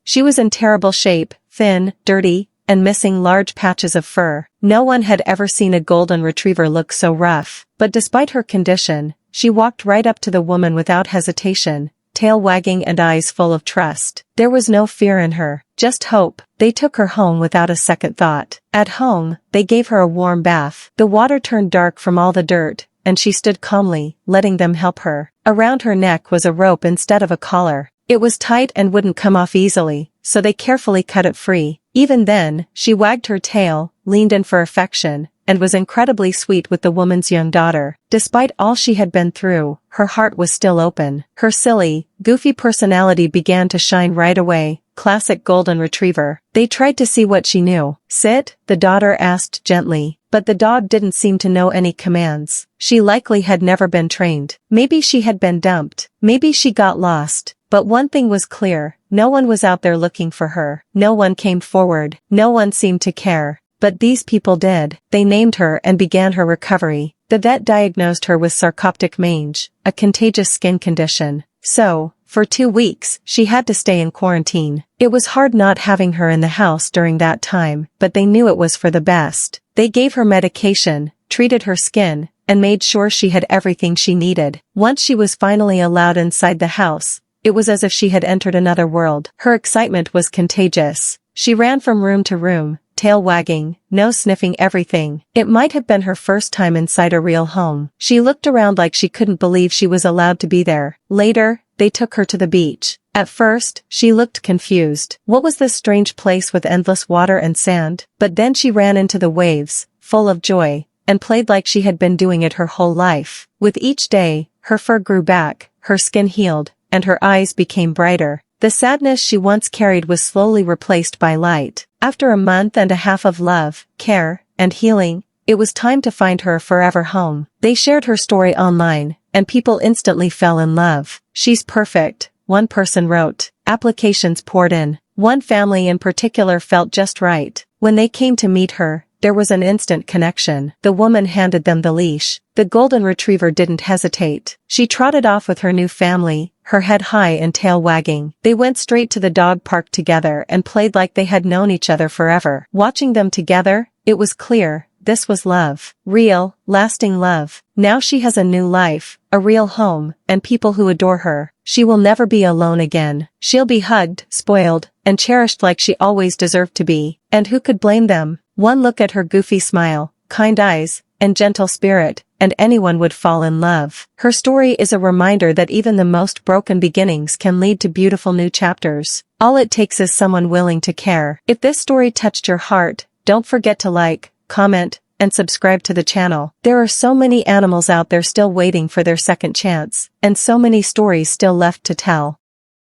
She was in terrible shape, thin, dirty, and missing large patches of fur. No one had ever seen a golden retriever look so rough, but despite her condition, she walked right up to the woman without hesitation, tail wagging and eyes full of trust. There was no fear in her, just hope. They took her home without a second thought. At home, they gave her a warm bath. The water turned dark from all the dirt, and she stood calmly, letting them help her. Around her neck was a rope instead of a collar. It was tight and wouldn't come off easily, so they carefully cut it free. Even then, she wagged her tail, leaned in for affection, and was incredibly sweet with the woman's young daughter. Despite all she had been through, her heart was still open. Her silly, goofy personality began to shine right away. Classic golden retriever. They tried to see what she knew. Sit, the daughter asked gently, but the dog didn't seem to know any commands. She likely had never been trained. Maybe she had been dumped. Maybe she got lost. But one thing was clear, no one was out there looking for her. No one came forward. No one seemed to care. But these people did. They named her and began her recovery. The vet diagnosed her with sarcoptic mange, a contagious skin condition. So, for 2 weeks, she had to stay in quarantine. It was hard not having her in the house during that time, but they knew it was for the best. They gave her medication, treated her skin, and made sure she had everything she needed. Once she was finally allowed inside the house, it was as if she had entered another world. Her excitement was contagious. She ran from room to room, tail wagging, nose sniffing everything. It might have been her first time inside a real home. She looked around like she couldn't believe she was allowed to be there. Later, they took her to the beach. At first, she looked confused. What was this strange place with endless water and sand? But then she ran into the waves, full of joy, and played like she had been doing it her whole life. With each day, her fur grew back, her skin healed, and her eyes became brighter. The sadness she once carried was slowly replaced by light. After a month and a half of love, care, and healing, it was time to find her forever home. They shared her story online, and people instantly fell in love. She's perfect, one person wrote. Applications poured in. One family in particular felt just right. When they came to meet her, there was an instant connection. The woman handed them the leash. The golden retriever didn't hesitate. She trotted off with her new family, her head high and tail wagging. They went straight to the dog park together and played like they had known each other forever. Watching them together, it was clear, this was love. Real, lasting love. Now she has a new life, a real home, and people who adore her. She will never be alone again. She'll be hugged, spoiled, and cherished like she always deserved to be. And who could blame them? One look at her goofy smile, kind eyes, and gentle spirit, and anyone would fall in love. Her story is a reminder that even the most broken beginnings can lead to beautiful new chapters. All it takes is someone willing to care. If this story touched your heart, don't forget to like, comment, and subscribe to the channel. There are so many animals out there still waiting for their second chance, and so many stories still left to tell.